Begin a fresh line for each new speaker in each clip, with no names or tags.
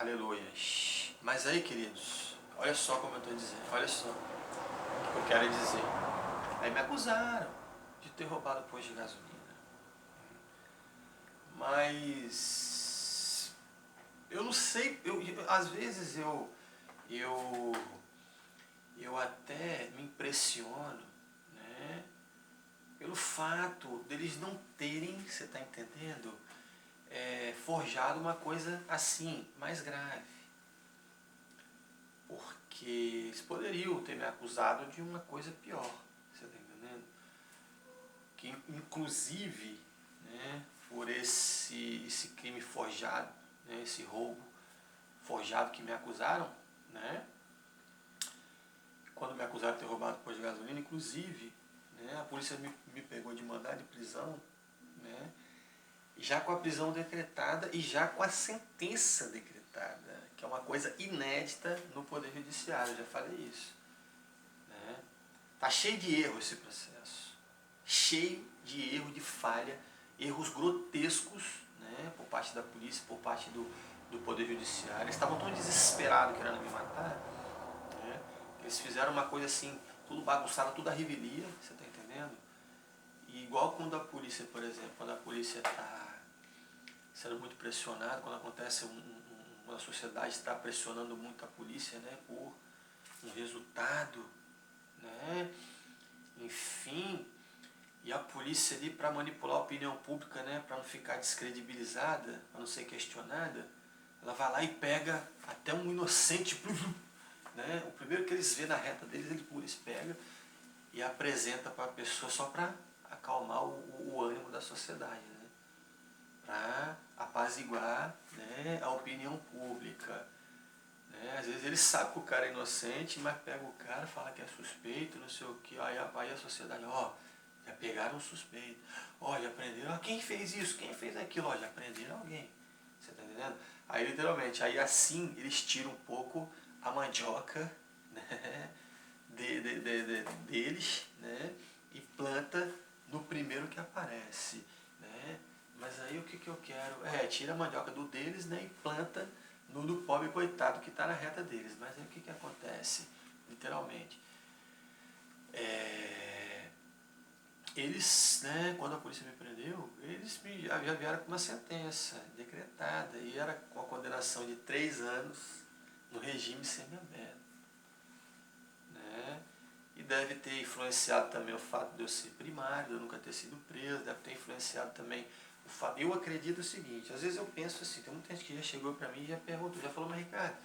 Aleluia. Mas aí, queridos, olha só como eu estou dizendo, olha só o que eu quero dizer. Aí me acusaram de ter roubado posto de gasolina. Mas eu não sei, às vezes eu até me impressiono, né, pelo fato deles não terem, você está entendendo, forjado uma coisa assim, mais grave. Porque eles poderiam ter me acusado de uma coisa pior, você está entendendo? Que inclusive, né, por esse crime forjado, né, esse roubo forjado que me acusaram, né? Quando me acusaram de ter roubado posto de gasolina, inclusive, né, a polícia me pegou de mandado de prisão, né, já com a prisão decretada e já com a sentença decretada, que é uma coisa inédita no Poder Judiciário, eu já falei isso. Né? Tá cheio de erro esse processo, cheio de erro, de falha, erros grotescos, né, por parte da polícia, por parte do Poder Judiciário. Eles estavam tão desesperados querendo me matar, né, eles fizeram uma coisa assim, tudo bagunçado, tudo à revelia, você está entendendo? E igual quando a polícia, por exemplo, quando a polícia está sendo muito pressionada, quando acontece uma sociedade está pressionando muito a polícia, né, por um resultado, né, enfim, e a polícia ali para manipular a opinião pública, né, para não ficar descredibilizada, para não ser questionada, ela vai lá e pega até um inocente, né, o primeiro que eles vê na reta deles, eles pegam e apresenta para a pessoa só para acalmar o ânimo da sociedade, né, para apaziguar, né, a opinião pública. Né? Às vezes ele sabe que o cara é inocente, mas pega o cara, fala que é suspeito, não sei o que, aí a sociedade, ó, já pegaram um suspeito, ó, já prenderam, ó, quem fez isso, quem fez aquilo, ó, já prenderam alguém, você tá entendendo? Aí literalmente, aí assim eles tiram um pouco a mandioca, né, deles, né, e planta no primeiro que aparece, né? Mas aí o que eu quero? Tira a mandioca do deles, né, e planta no do pobre coitado que está na reta deles. Mas aí o que acontece? Literalmente. Eles, né, quando a polícia me prendeu, eles já vieram com uma sentença decretada e era com a condenação de 3 anos no regime semiaberto. Né? E deve ter influenciado também o fato de eu ser primário, de eu nunca ter sido preso, deve ter influenciado também o fato. Eu acredito o seguinte, às vezes eu penso assim, tem muita gente que já chegou para mim e já perguntou, já falou, mas Ricardo,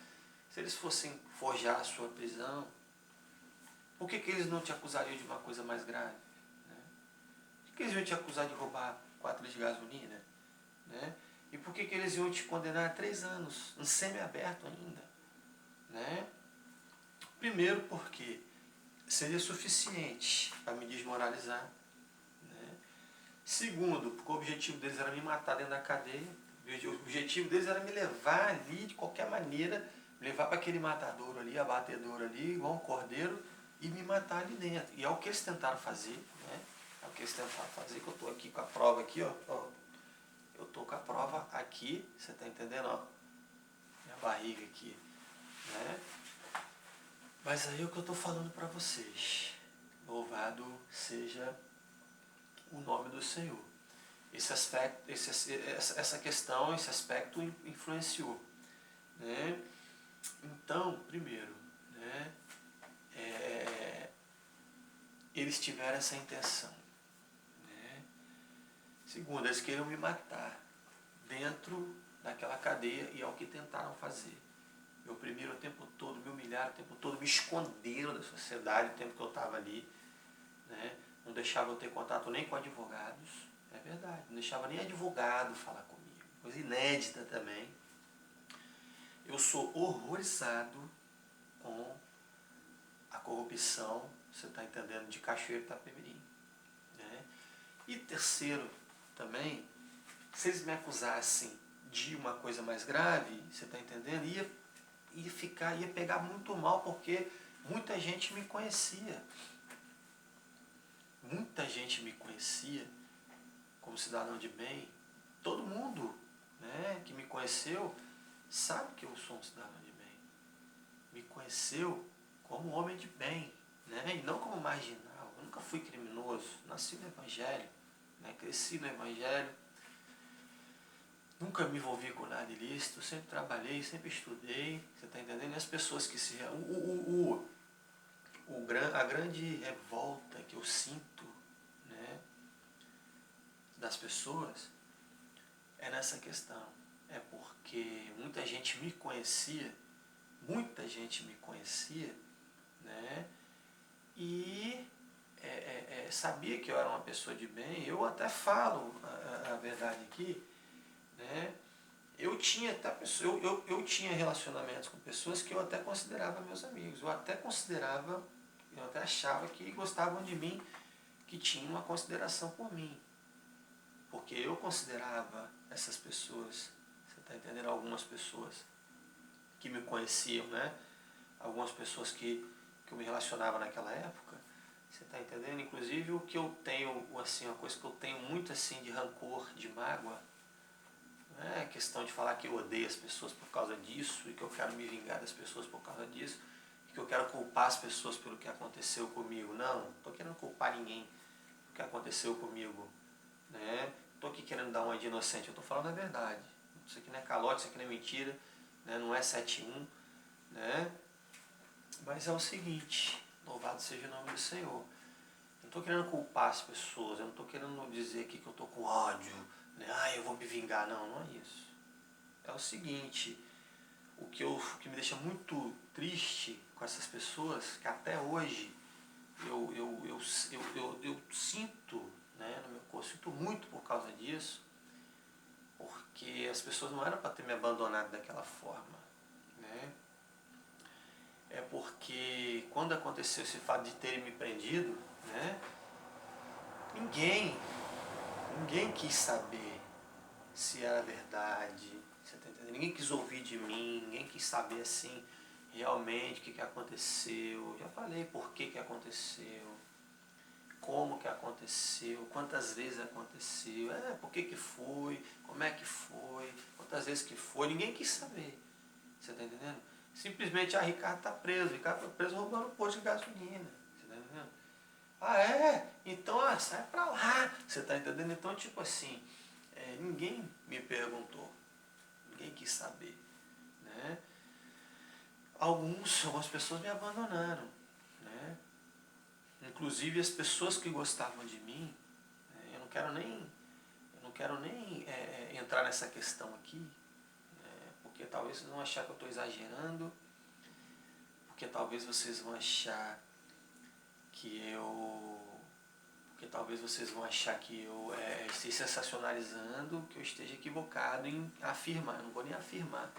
se eles fossem forjar a sua prisão, por que eles não te acusariam de uma coisa mais grave? Né? Por que eles iam te acusar de roubar 4 litros de gasolina? Né? E por que eles iam te condenar a 3 anos, um semi-aberto ainda? Né? Primeiro porque seria suficiente para me desmoralizar. Né? Segundo, porque o objetivo deles era me matar dentro da cadeia. O objetivo deles era me levar ali de qualquer maneira, me levar para aquele matadouro ali, abatedouro ali, igual um cordeiro, e me matar ali dentro. E é o que eles tentaram fazer, né? É o que eles tentaram fazer, que eu estou aqui com a prova aqui, ó. Eu estou com a prova aqui, você está entendendo? Ó, minha barriga aqui, né? Mas aí é o que eu estou falando para vocês. Louvado seja o nome do Senhor. Esse aspecto, essa questão, esse aspecto influenciou. Né? Então, primeiro, né, eles tiveram essa intenção. Né? Segundo, eles queriam me matar dentro daquela cadeia e é o que tentaram fazer. Me oprimiram o tempo todo, me humilharam o tempo todo, me esconderam da sociedade o tempo que eu estava ali. Né? Não deixava eu ter contato nem com advogados, é verdade, não deixava nem advogado falar comigo, coisa inédita também. Eu sou horrorizado com a corrupção, você está entendendo, de Cachoeiro e Itapemirim. Né? E terceiro, também, se eles me acusassem de uma coisa mais grave, você está entendendo, ia pegar muito mal, porque muita gente me conhecia. Muita gente me conhecia como cidadão de bem. Todo mundo, né, que me conheceu sabe que eu sou um cidadão de bem. Me conheceu como um homem de bem, né? E não como marginal. Eu nunca fui criminoso, nasci no Evangelho, né? Cresci no Evangelho, nunca me envolvi com nada ilícito, sempre trabalhei, sempre estudei, você está entendendo? E as pessoas que se... a grande revolta que eu sinto, né, das pessoas é nessa questão. É porque muita gente me conhecia, né, e sabia que eu era uma pessoa de bem. Eu até falo a verdade aqui, né? Eu tinha até eu tinha relacionamentos com pessoas que eu até considerava meus amigos. Eu até achava que gostavam de mim, que tinham uma consideração por mim. Porque eu considerava essas pessoas, você está entendendo? Algumas pessoas que me conheciam, né? Algumas pessoas que eu me relacionava naquela época, você está entendendo? Inclusive o que eu tenho, assim, uma coisa que eu tenho muito assim de rancor, de mágoa, não é questão de falar que eu odeio as pessoas por causa disso e que eu quero me vingar das pessoas por causa disso, e que eu quero culpar as pessoas pelo que aconteceu comigo. Não estou querendo culpar ninguém pelo que aconteceu comigo, né? Estou aqui querendo dar uma de inocente, eu estou falando a verdade. Isso aqui não é calote, isso aqui não é mentira, né? Não é 7-1, né? Mas é o seguinte, louvado seja o nome do Senhor. Eu não estou querendo culpar as pessoas, eu não estou querendo dizer aqui que eu estou com ódio, né? Eu vou me vingar. Não, não é isso. É o seguinte, o que me deixa muito triste com essas pessoas, que até hoje eu sinto, né, no meu corpo, sinto muito por causa disso, porque as pessoas não eram para ter me abandonado daquela forma, né? É porque quando aconteceu esse fato de terem me prendido, né, ninguém quis saber se era verdade, você tá entendendo? Ninguém quis ouvir de mim, ninguém quis saber assim realmente o que aconteceu. Já falei por que aconteceu, como que aconteceu, quantas vezes aconteceu, por que foi, como é que foi, quantas vezes que foi, ninguém quis saber. Você está entendendo? Simplesmente, Ricardo está preso, Ricardo foi preso roubando um posto de gasolina. Você está entendendo? Então sai pra lá. Você está entendendo? Então, tipo assim, ninguém me perguntou, ninguém quis saber, né? Algumas pessoas me abandonaram, né? Inclusive as pessoas que gostavam de mim, eu não quero nem entrar nessa questão aqui, porque talvez vocês vão achar que eu estou exagerando, porque talvez vocês vão achar que eu esteja sensacionalizando, que eu esteja equivocado em afirmar. Eu não vou nem afirmar,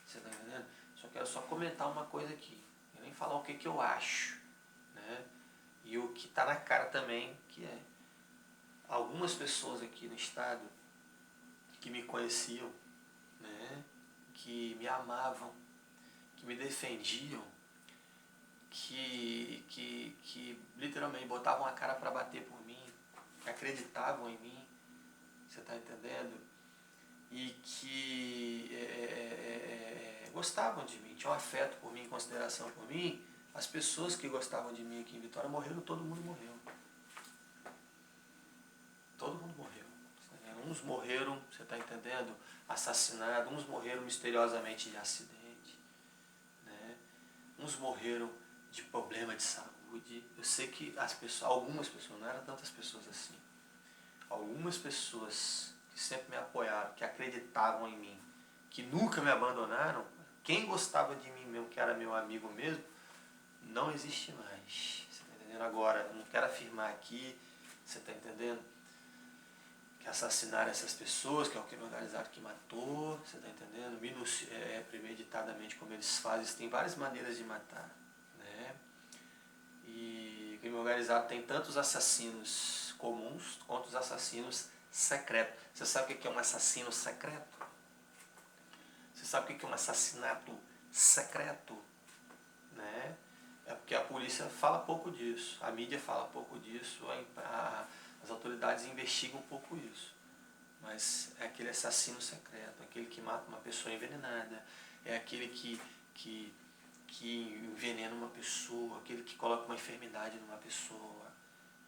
você está entendendo? Só quero comentar uma coisa aqui, eu nem falar o que eu acho, né? E o que está na cara também, que é algumas pessoas aqui no estado que me conheciam, né, que me amavam, que me defendiam, que literalmente botavam a cara para bater por mim, que acreditavam em mim, você está entendendo? E que gostavam de mim, tinham afeto por mim, consideração por mim. As pessoas que gostavam de mim aqui em Vitória morreram, todo mundo morreu. Todo mundo morreu. Uns morreram, você está entendendo, assassinados, uns morreram misteriosamente de acidente, né? Uns morreram de problema de saúde. Eu sei que algumas pessoas, não eram tantas pessoas assim, algumas pessoas que sempre me apoiaram, que acreditavam em mim, que nunca me abandonaram, quem gostava de mim mesmo, que era meu amigo mesmo, não existe mais. Você está entendendo? Agora, eu não quero afirmar aqui, você está entendendo, que assassinaram essas pessoas, que é o crime organizado que matou, você está entendendo? Premeditadamente, como eles fazem, tem várias maneiras de matar, né? E o crime organizado tem tantos assassinos comuns quanto os assassinos secretos. Você sabe o que é um assassino secreto? Você sabe o que é um assassinato secreto? Né? É porque a polícia fala pouco disso, a mídia fala pouco disso, as autoridades investigam um pouco isso. mas é aquele assassino secreto, aquele que mata uma pessoa envenenada, é aquele que envenena uma pessoa, aquele que coloca uma enfermidade numa pessoa,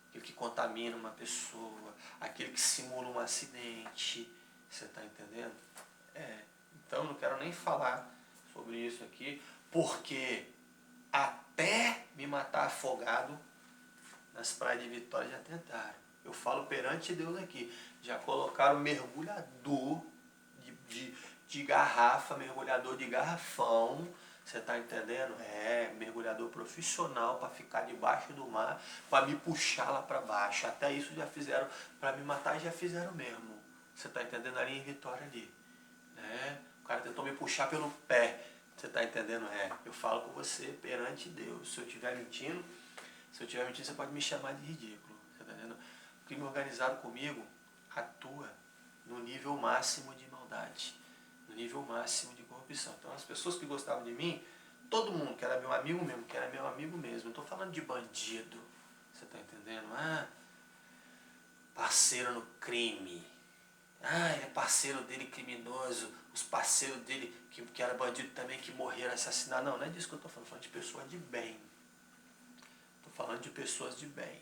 aquele que contamina uma pessoa, aquele que simula um acidente. Você está entendendo? Então não quero nem falar sobre isso aqui, porque até me matar afogado nas praias de Vitória já tentaram. Eu falo perante Deus aqui, já colocaram mergulhador de garrafa, mergulhador de garrafão, você está entendendo? Mergulhador profissional para ficar debaixo do mar, para me puxar lá para baixo. Até isso já fizeram, para me matar já fizeram mesmo. Você está entendendo? Ali em Vitória ali. Né? O cara tentou me puxar pelo pé. Você está entendendo? Eu falo com você perante Deus. Se eu estiver mentindo, você pode me chamar de ridículo. Você está entendendo? O crime organizado comigo atua no nível máximo de maldade, no nível máximo de corrupção. Então as pessoas que gostavam de mim, todo mundo que era meu amigo mesmo, que era meu amigo mesmo. Não estou falando de bandido. Você está entendendo? Parceiro no crime. Ele é parceiro dele criminoso, os parceiros dele que era bandido também, que morreram assassinados. Não é disso que eu estou falando de pessoas de bem. Estou falando de pessoas de bem.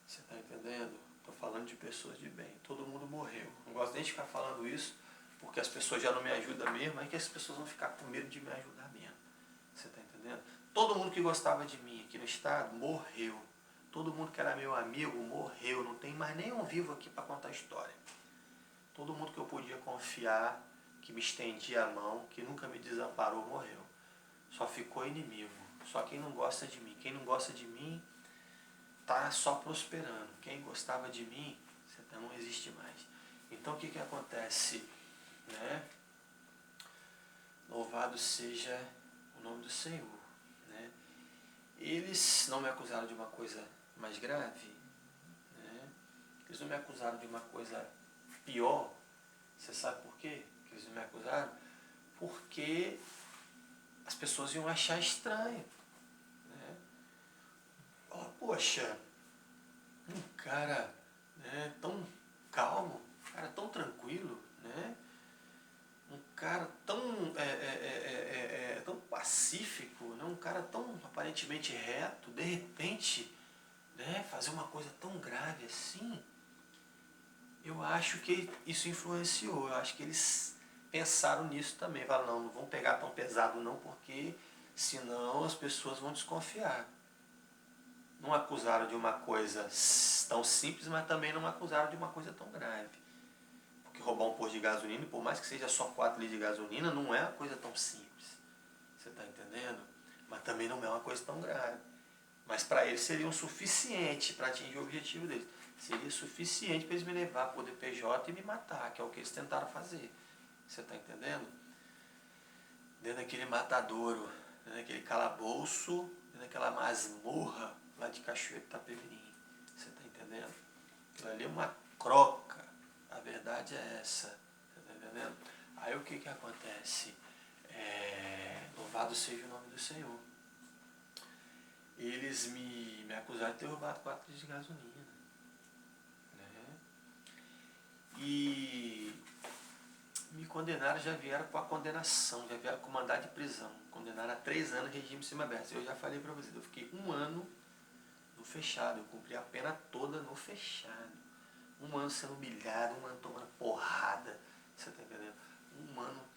Você está entendendo? Estou falando de pessoas de bem. Todo mundo morreu. Não gosto nem de ficar falando isso, porque as pessoas já não me ajudam mesmo, aí que as pessoas vão ficar com medo de me ajudar mesmo. Você está entendendo? Todo mundo que gostava de mim aqui no estado morreu. Todo mundo que era meu amigo morreu. Não tem mais nenhum vivo aqui para contar a história. Todo mundo que eu podia confiar, que me estendia a mão, que nunca me desamparou, morreu. Só ficou inimigo. Só quem não gosta de mim. Quem não gosta de mim está só prosperando. Quem gostava de mim, não existe mais. Então o que acontece? Né? Louvado seja o nome do Senhor. Né? Eles não me acusaram de uma coisa mais grave. Né? Eles não me acusaram de uma coisa pior. Você sabe por quê que eles não me acusaram? Porque as pessoas iam achar estranho. Né? Poxa, um cara, né, tão calmo, um cara tão tranquilo, né? Um cara tão pacífico, né? Um cara tão aparentemente reto, de repente, né, fazer uma coisa tão grave assim. Eu acho que isso influenciou, eu acho que eles pensaram nisso também. Falaram, não vão pegar tão pesado não, porque senão as pessoas vão desconfiar. Não acusaram de uma coisa tão simples, mas também não acusaram de uma coisa tão grave. Porque roubar um posto de gasolina, por mais que seja só 4 litros de gasolina, não é uma coisa tão simples. Você está entendendo? Mas também não é uma coisa tão grave. Mas para eles seria o suficiente para atingir o objetivo deles. Seria suficiente para eles me levar para o DPJ e me matar, que é o que eles tentaram fazer. Você está entendendo? Dentro daquele matadouro, dentro daquele calabouço, dentro daquela masmorra lá de Cachoeiro de Itapemirim. Você está entendendo? Aquilo ali é uma croca. A verdade é essa. Você está entendendo? Aí o que acontece? Louvado seja o nome do Senhor. Eles me acusaram de ter roubado 4 litros de gasolina. Né? E me condenaram, já vieram com a condenação, já vieram com mandado de prisão. Condenaram a 3 anos de regime semiaberto. Eu já falei para vocês, eu fiquei 1 ano no fechado, eu cumpri a pena toda no fechado. 1 ano sendo humilhado, 1 ano tomando porrada, você está entendendo? 1 ano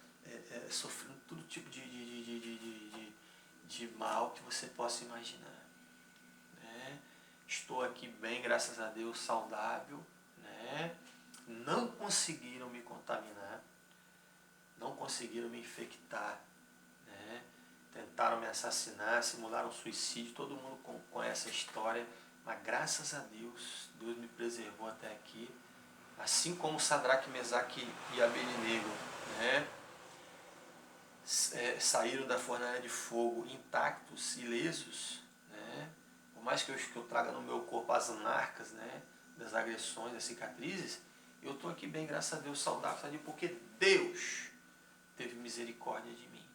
sofrendo todo tipo de mal que você possa imaginar. Né? Estou aqui bem, graças a Deus, saudável. Né? Não conseguiram me contaminar, não conseguiram me infectar. Né? Tentaram me assassinar, simularam suicídio, todo mundo conhece a história, mas graças a Deus, Deus me preservou até aqui, assim como Sadraque, Mesaque e Abednego, né? Saíram da fornalha de fogo intactos, ilesos, né? Por mais que eu traga no meu corpo as marcas, né, das agressões, das cicatrizes, eu estou aqui bem, graças a Deus, saudável, sabe? Porque Deus teve misericórdia de mim.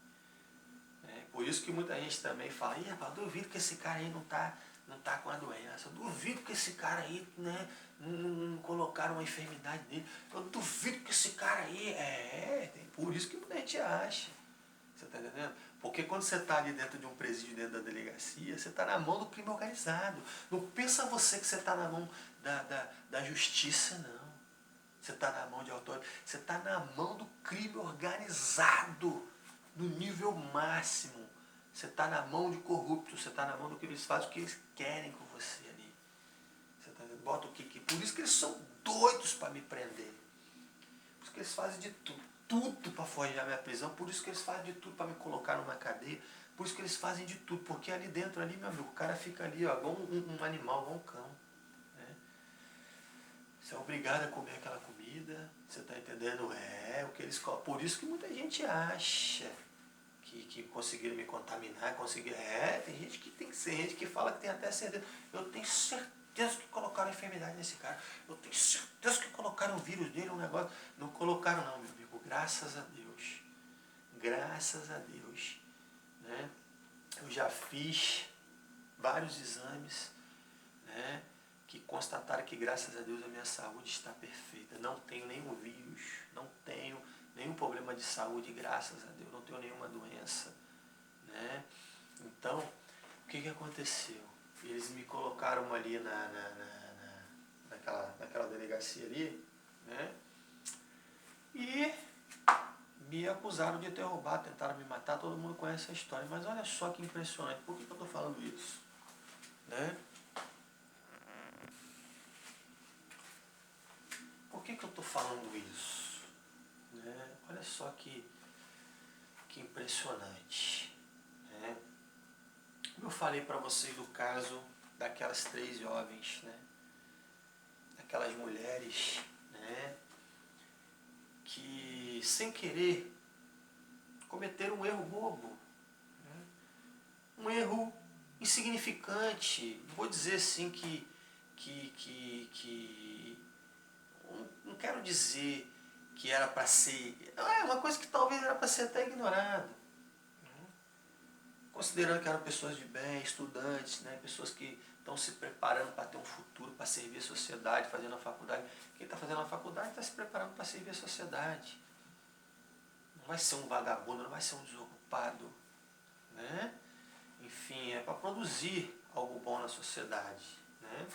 Por isso que muita gente também fala, rapaz, duvido que esse cara aí não tá com a doença, duvido que esse cara aí, né, não colocaram uma enfermidade nele. Eu duvido que esse cara aí por isso que muita gente acha. Você está entendendo? Porque quando você está ali dentro de um presídio, dentro da delegacia, você está na mão do crime organizado. Não pensa você que você está na mão da justiça, não. Você está na mão de autoridade. Você está na mão do crime organizado, no nível máximo. Você está na mão de corruptos, você está na mão do que eles fazem, o que eles querem com você ali. Você tá entendendo? Bota o que. Por isso que eles são doidos para me prender. Por isso que eles fazem de tudo para forjar minha prisão. Por isso que eles fazem de tudo para me colocar numa cadeia. Por isso que eles fazem de tudo. Porque ali dentro, ali, meu amigo, o cara fica ali, ó, igual um animal, igual um cão. Né? Você é obrigado a comer aquela comida. Você está entendendo? O que eles... Por isso que muita gente acha que conseguiram me contaminar, tem gente que tem gente que fala que tem até certeza. Eu tenho certeza que colocaram enfermidade nesse cara. Eu tenho certeza que colocaram o vírus dele, um negócio. Não colocaram não, meu amigo. Graças a Deus. Graças a Deus. Né? Eu já fiz vários exames, né, que constataram que, graças a Deus, a minha saúde está perfeita. Não tenho nenhum vírus, não tenho nenhum problema de saúde, graças a Deus, não tenho nenhuma doença. Né? Então, o que aconteceu? Eles me colocaram ali naquela delegacia ali, né? E me acusaram de ter roubado, tentaram me matar, todo mundo conhece a história. Mas olha só que impressionante, por que eu estou falando isso? Né? Por que eu estou falando isso? Né? Olha só que impressionante. Né? Eu falei para vocês do caso daquelas 3 jovens, né? Daquelas mulheres, né, que sem querer cometeram um erro bobo, né? Um erro insignificante. Vou dizer assim que não quero dizer que era para ser, é uma coisa que talvez era para ser até ignorado, né? Considerando que eram pessoas de bem, estudantes, né? Pessoas que estão se preparando para ter um futuro, para servir a sociedade, fazendo a faculdade. Quem está fazendo a faculdade está se preparando para servir a sociedade. Não vai ser um vagabundo, não vai ser um desocupado. Né? Enfim, é para produzir algo bom na sociedade. Né?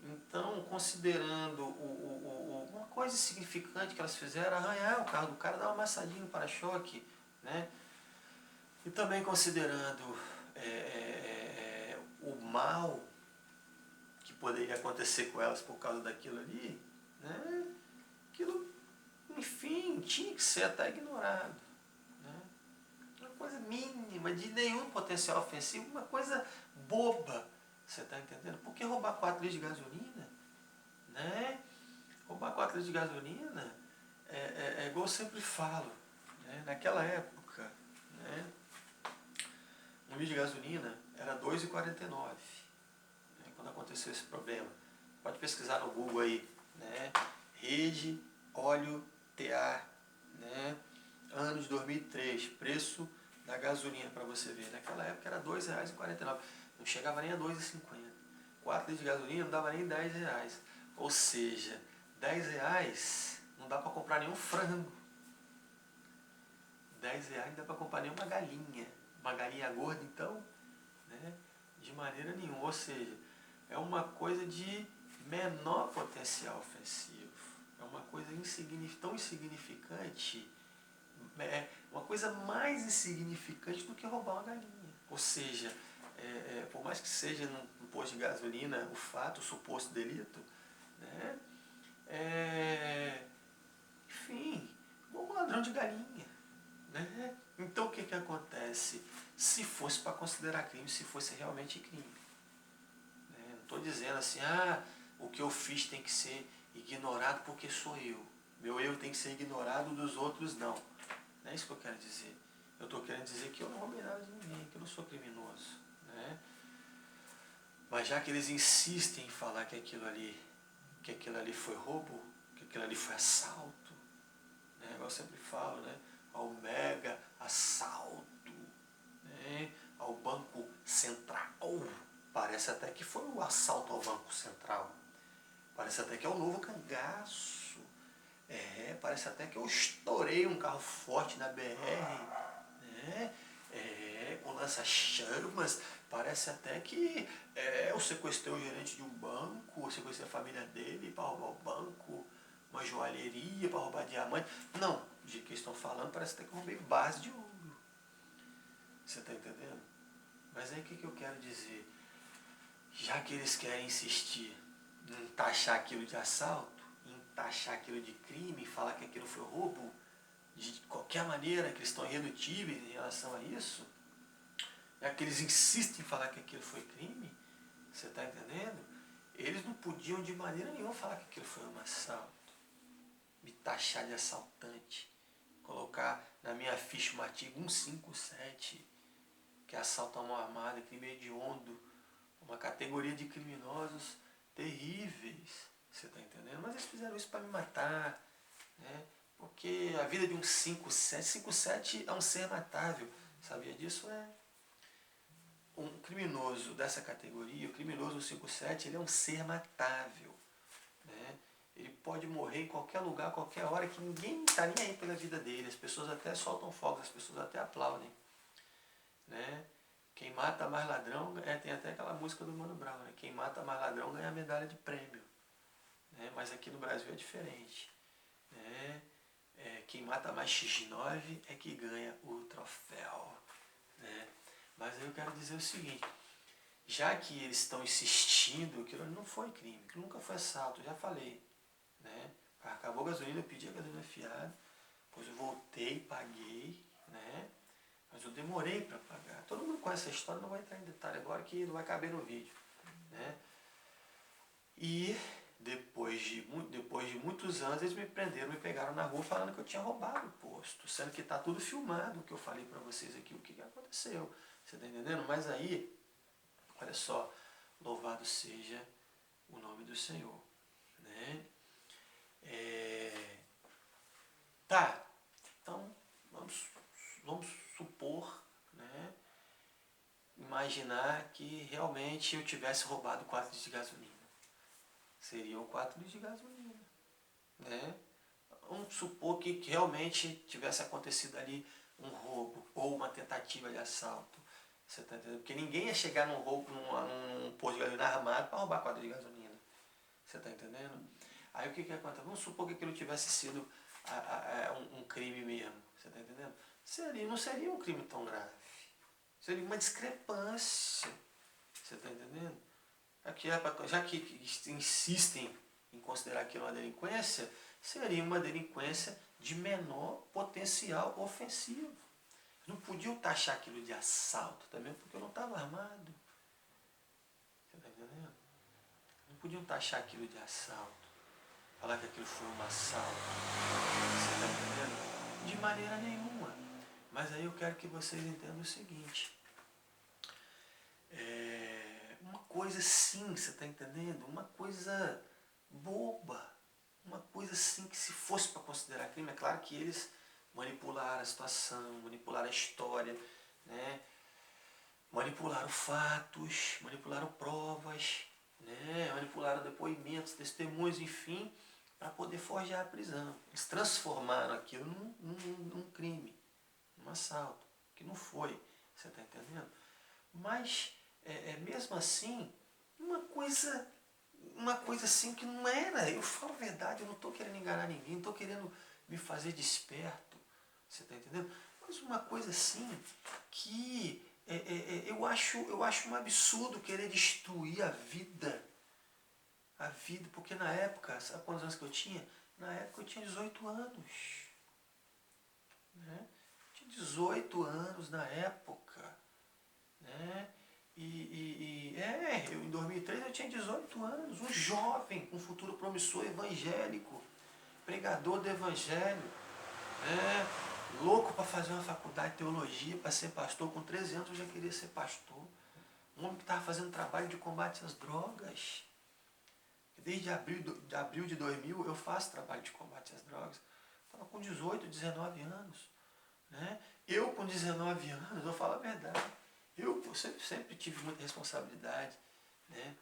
Então, considerando uma coisa insignificante que elas fizeram, arranhar o carro do cara, dar uma amassadinha no para-choque, né? E também considerando o mal que poderia acontecer com elas por causa daquilo ali, né? Aquilo, enfim, tinha que ser até ignorado. Né? Uma coisa mínima, de nenhum potencial ofensivo, uma coisa boba. Você está entendendo? Por que roubar 4 litros de gasolina? Né? Roubar 4 litros de gasolina igual eu sempre falo. Né? Naquela época, né, 1 litro de gasolina era R$ 2,49. Né? Quando aconteceu esse problema. Pode pesquisar no Google aí. Né? Rede, óleo, TA, né? Ano de 2003, preço da gasolina para você ver. Naquela época era R$ 2,49. Não chegava nem a R$ 2,50. 4 litros de gasolina não dava nem R$ 10. Ou seja, R$ 10 não dá para comprar nenhum frango. R$ 10 não dá para comprar nenhuma galinha. Uma galinha gorda, então, né? De maneira nenhuma. Ou seja, é uma coisa de menor potencial ofensivo. É uma coisa tão insignificante, uma coisa mais insignificante do que roubar uma galinha. Ou seja, por mais que seja num posto de gasolina o suposto delito, né? Enfim, um ladrão de galinha. Né? Então o que acontece? Se fosse para considerar crime, se fosse realmente crime. Né? Não estou dizendo assim, o que eu fiz tem que ser ignorado porque sou eu. Meu erro tem que ser ignorado, dos outros não. Não é isso que eu quero dizer. Eu estou querendo dizer que eu não roubei nada de ninguém, que eu não sou criminoso. Né? Mas já que eles insistem em falar que aquilo ali foi roubo, que aquilo ali foi assalto, né? Igual eu sempre falo, né? Ao mega assalto, né? Ao Banco Central. Parece até que foi um assalto ao Banco Central. Parece até que é o novo cangaço. Parece até que eu estourei um carro forte na BR, né? Com lança-chamas. Parece até que eu sequestrei o gerente de um banco, eu sequestrei a família dele para roubar o banco, uma joalheria para roubar diamante. Não, de que estão falando, parece até que eu roubei base de ouro. Você está entendendo? Mas aí o que eu quero dizer? Já que eles querem insistir em taxar aquilo de assalto, em taxar aquilo de crime, falar que aquilo foi roubo, de qualquer maneira, que eles estão irredutíveis em relação a isso, já que eles insistem em falar que aquilo foi crime, você está entendendo? Eles não podiam de maneira nenhuma falar que aquilo foi um assalto, me taxar de assaltante, colocar na minha ficha um artigo 157, que é assalto à mão armada, crime hediondo, uma categoria de criminosos terríveis, você está entendendo? Mas eles fizeram isso para me matar, né? Porque a vida de um 5-7 é um ser matável, sabia disso? Um criminoso dessa categoria, o criminoso 5-7, ele é um ser matável, né? Ele pode morrer em qualquer lugar, qualquer hora, que ninguém está nem aí pela vida dele, as pessoas até soltam fogos, as pessoas até aplaudem, né? Quem mata mais ladrão, tem até aquela música do Mano Brown, né? Quem mata mais ladrão ganha a medalha de prêmio, né? Mas aqui no Brasil é diferente, né? Quem mata mais X9 é que ganha o troféu, né? Mas aí eu quero dizer o seguinte, já que eles estão insistindo, aquilo não foi crime, aquilo nunca foi assalto, eu já falei, né? Acabou a gasolina, eu pedi a gasolina fiada, depois eu voltei, paguei, né? Mas eu demorei para pagar. Todo mundo conhece essa história, não vou entrar em detalhe agora que não vai caber no vídeo, né? E depois de muitos anos eles me prenderam, me pegaram na rua falando que eu tinha roubado o posto, sendo que está tudo filmado o que eu falei para vocês aqui, o que aconteceu. Você está entendendo? Mas aí, olha só, louvado seja o nome do Senhor, né? Tá, então vamos supor, né? Imaginar que realmente eu tivesse roubado 4 litros de gasolina. Seriam 4 litros de gasolina, né? Vamos supor que realmente tivesse acontecido ali um roubo ou uma tentativa de assalto. Você está entendendo? Porque ninguém ia chegar num roubo, num posto de gasolina armado para roubar 4 litros de gasolina. Você está entendendo? Aí o que acontece? Vamos supor que aquilo tivesse sido um crime mesmo. Você está entendendo? Não seria um crime tão grave. Seria uma discrepância. Você está entendendo? Já que insistem em considerar aquilo uma delinquência, seria uma delinquência de menor potencial ofensivo. Não podiam taxar aquilo de assalto também, porque eu não estava armado. Você está entendendo? Não podiam taxar aquilo de assalto. Falar que aquilo foi um assalto. Você está entendendo? De maneira nenhuma. Mas aí eu quero que vocês entendam o seguinte. Uma coisa assim, você está entendendo? Uma coisa boba. Uma coisa assim que se fosse para considerar crime, é claro que eles manipularam a situação, manipularam a história, né? Manipularam fatos, manipularam provas, né? Manipularam depoimentos, testemunhos, enfim, para poder forjar a prisão. Eles transformaram aquilo num crime, num assalto, que não foi, você está entendendo? Mas, mesmo assim, uma coisa assim que não era. Eu falo a verdade, eu não estou querendo enganar ninguém, não estou querendo me fazer desperto, você está entendendo? Mas uma coisa assim que eu acho um absurdo querer destruir a vida, porque na época, sabe quantos anos que eu tinha? Na época eu tinha 18 anos, né? Eu tinha 18 anos na época, né? Eu em 2003 eu tinha 18 anos, um jovem com um futuro promissor evangélico, pregador do evangelho, louco para fazer uma faculdade de teologia, para ser pastor. Com 13 anos eu já queria ser pastor. Um homem que estava fazendo trabalho de combate às drogas. Desde abril de 2000 eu faço trabalho de combate às drogas. Estava com 18, 19 anos, né? Eu com 19 anos, eu falo a verdade, eu sempre tive muita responsabilidade, né?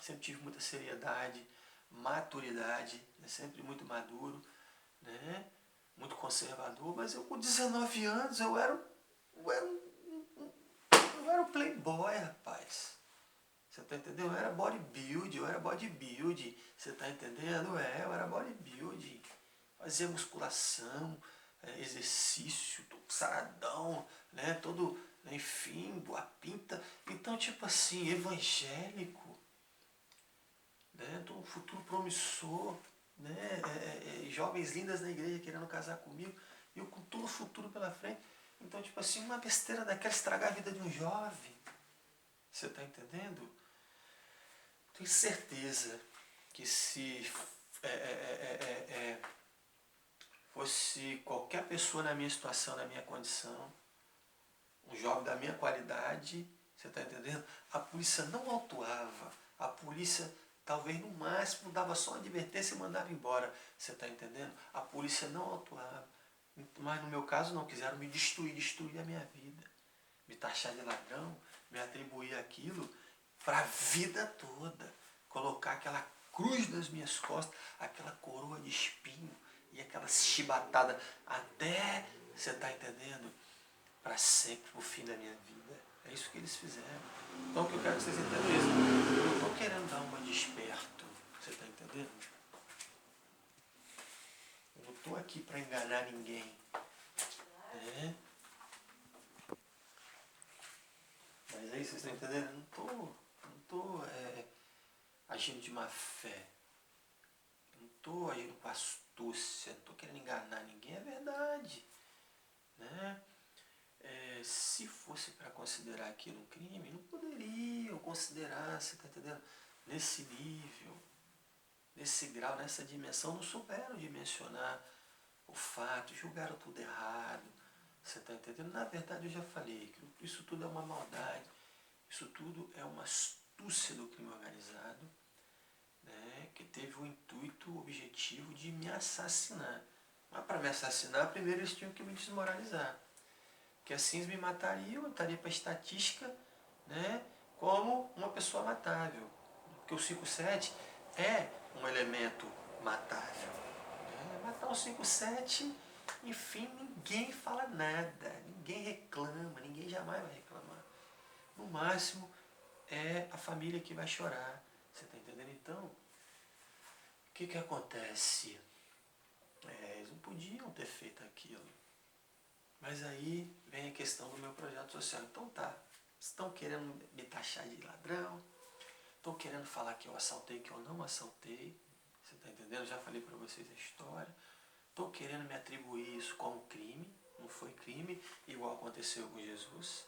Sempre tive muita seriedade, maturidade, né? Sempre muito maduro, né? Muito conservador, mas eu com 19 anos eu era o playboy, rapaz. Você tá entendendo? Eu era bodybuild, você tá entendendo? Eu era bodybuild. Fazia musculação, exercício, todo saradão, né? Todo, enfim, boa pinta. Então, tipo assim, evangélico, né? Todo um futuro promissor, né? Jovens lindas na igreja querendo casar comigo, e eu com todo o futuro pela frente. Então, tipo assim, uma besteira daquela estragar a vida de um jovem. Você tá entendendo? Tenho certeza que se fosse qualquer pessoa na minha situação, na minha condição, um jovem da minha qualidade, você está entendendo? A polícia não autuava, a polícia talvez no máximo dava só uma advertência e mandava embora, você está entendendo? A polícia não autuava, mas no meu caso não, quiseram me destruir a minha vida, me taxar de ladrão, me atribuir aquilo para a vida toda, colocar aquela cruz nas minhas costas, aquela coroa de espinho e aquela chibatada até, você está entendendo? Para sempre, pro fim da minha vida. É isso que eles fizeram. Então o que eu quero que vocês entendam é isso. Eu não estou querendo dar uma de esperto. Você está entendendo? Eu não estou aqui para enganar ninguém. Né? Mas aí vocês estão entendendo? Eu não estou agindo de má fé. Eu não estou agindo com astúcia. Não estou querendo enganar ninguém. É verdade. Né? Se fosse para considerar aquilo um crime, não poderiam considerar, você está entendendo? Nesse nível, nesse grau, nessa dimensão, não souberam dimensionar o fato, julgaram tudo errado, você está entendendo? Na verdade, eu já falei que isso tudo é uma maldade, isso tudo é uma astúcia do crime organizado, né, que teve o intuito, o objetivo de me assassinar. Mas para me assassinar, primeiro eles tinham que me desmoralizar. Que assim eles me matariam, eu estaria para a estatística, né, como uma pessoa matável. Porque o 57 é um elemento matável. Né? Matar o 57, enfim, ninguém fala nada, ninguém reclama, ninguém jamais vai reclamar. No máximo é a família que vai chorar. Você está entendendo? Então, o que acontece? Eles não podiam ter feito aquilo. Mas aí vem a questão do meu projeto social. Então tá, estão querendo me taxar de ladrão, estão querendo falar que eu assaltei, que eu não assaltei, você está entendendo? Já falei para vocês a história. Estão querendo me atribuir isso como crime, não foi crime, igual aconteceu com Jesus.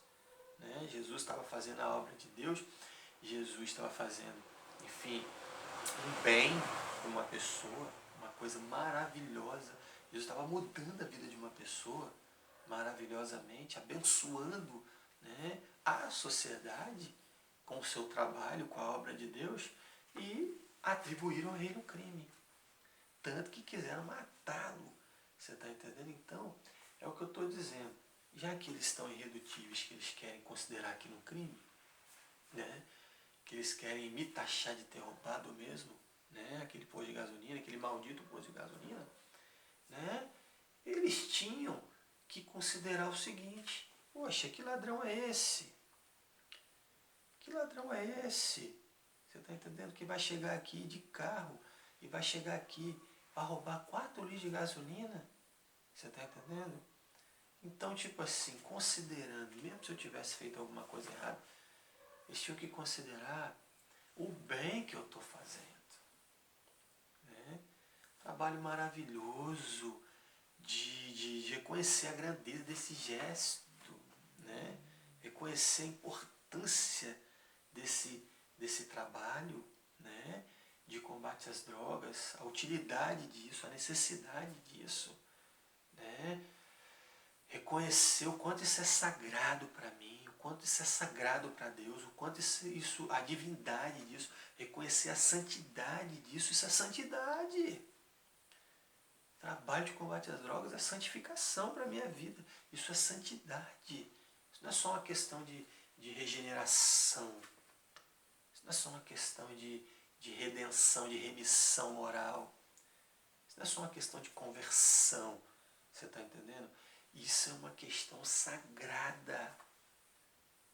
Né? Jesus estava fazendo a obra de Deus, Jesus estava fazendo, enfim, um bem para uma pessoa, uma coisa maravilhosa. Jesus estava mudando a vida de uma pessoa maravilhosamente, abençoando, né, a sociedade com o seu trabalho, com a obra de Deus, e atribuíram a ele o crime. Tanto que quiseram matá-lo. Você está entendendo? Então, é o que eu estou dizendo. Já que eles estão irredutíveis, que eles querem considerar aquilo um crime, né, que eles querem me taxar de ter roubado mesmo, né, aquele posto de gasolina, aquele maldito posto de gasolina, né, eles tinham que considerar o seguinte: poxa, que ladrão é esse? Que ladrão é esse? Você está entendendo? Que vai chegar aqui de carro e vai chegar aqui para roubar 4 litros de gasolina? Você está entendendo? Então, tipo assim, considerando, mesmo se eu tivesse feito alguma coisa errada, eles tinham que considerar o bem que eu estou fazendo. Né? Trabalho maravilhoso de reconhecer a grandeza desse gesto, né? Reconhecer a importância desse trabalho, né, de combate às drogas, a utilidade disso, a necessidade disso, né, reconhecer o quanto isso é sagrado para mim, o quanto isso é sagrado para Deus, o quanto isso, a divindade disso, reconhecer a santidade disso, isso é santidade. Trabalho de combate às drogas é santificação para a minha vida, isso é santidade. Isso não é só uma questão de regeneração. Isso não é só uma questão de de redenção, de remissão moral. Isso não é só uma questão de conversão, você está entendendo? Isso é uma questão sagrada.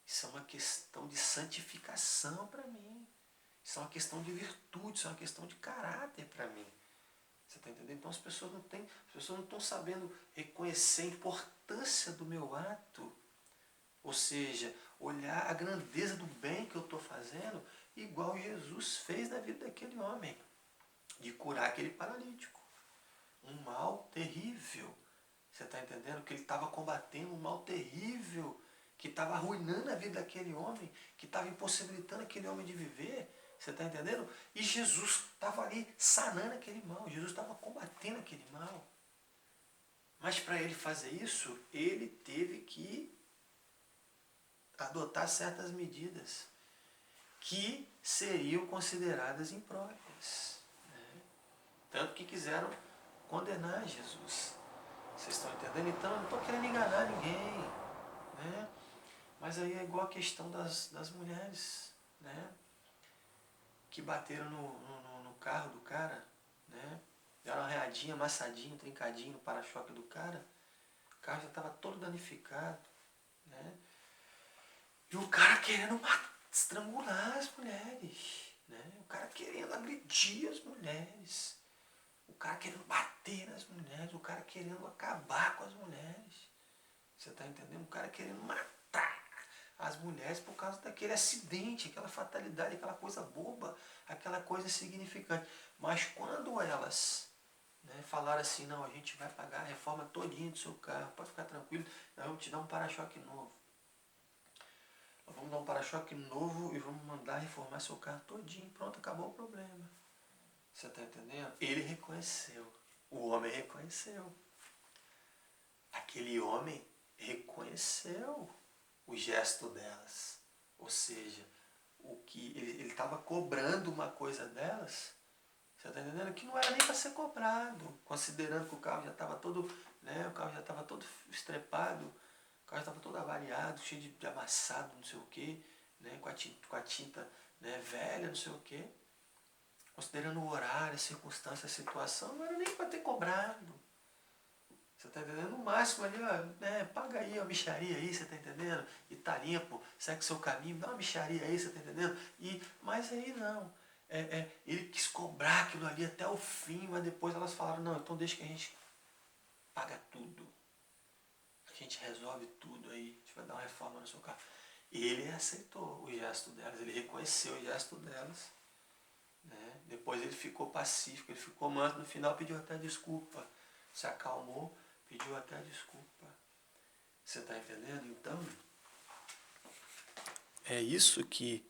Isso é uma questão de santificação para mim. Isso é uma questão de virtude, isso é uma questão de caráter para mim. Você está entendendo? Então as pessoas não estão sabendo reconhecer a importância do meu ato. Ou seja, olhar a grandeza do bem que eu estou fazendo, igual Jesus fez na vida daquele homem, de curar aquele paralítico. Um mal terrível. Você está entendendo? Que ele estava combatendo um mal terrível, que estava arruinando a vida daquele homem, que estava impossibilitando aquele homem de viver. Você está entendendo? E Jesus estava ali sanando aquele mal. Jesus estava combatendo aquele mal. Mas para ele fazer isso, ele teve que adotar certas medidas que seriam consideradas impróprias. Né? Tanto que quiseram condenar Jesus. Vocês estão entendendo? Então eu não estou querendo enganar ninguém. Né? Mas aí é igual a questão das mulheres. Né? Que bateram no carro do cara. Né? Deram uma arranhadinha, amassadinho, trincadinho no para-choque do cara. O carro já estava todo danificado. Né? E o cara querendo estrangular as mulheres. Né? O cara querendo agredir as mulheres. O cara querendo bater nas mulheres. O cara querendo acabar com as mulheres. Você está entendendo? O cara querendo matar as mulheres por causa daquele acidente, aquela fatalidade, aquela coisa boba, aquela coisa insignificante. Mas quando elas, né, falaram assim, não, a gente vai pagar a reforma todinha do seu carro, pode ficar tranquilo, nós vamos te dar um para-choque novo. Nós vamos dar um para-choque novo e vamos mandar reformar seu carro todinho. Pronto, acabou o problema. Você está entendendo? Ele reconheceu. O homem reconheceu. Aquele homem reconheceu o gesto delas. Ou seja, o que ele estava cobrando uma coisa delas, você está entendendo? Que não era nem para ser cobrado, considerando que o carro já estava todo, né, o carro já estava todo estrepado, o carro estava todo avariado, cheio de amassado, não sei o quê, né, com a tinta, né, velha, não sei o quê. Considerando o horário, a circunstância, a situação, não era nem para ter cobrado. Você está entendendo? No máximo ali, ó, né, paga aí uma micharia aí, você está entendendo? E tá limpo, segue o seu caminho, dá uma micharia aí, você está entendendo? Mas aí não. Ele quis cobrar aquilo ali até o fim, mas depois elas falaram, não, então deixa que a gente paga tudo. A gente resolve tudo aí, a gente vai dar uma reforma no seu carro. E ele aceitou o gesto delas, ele reconheceu o gesto delas. Né? Depois ele ficou pacífico, ele ficou manso, no final pediu até desculpa. Se acalmou, pediu até desculpa. Você está entendendo? Então, é isso que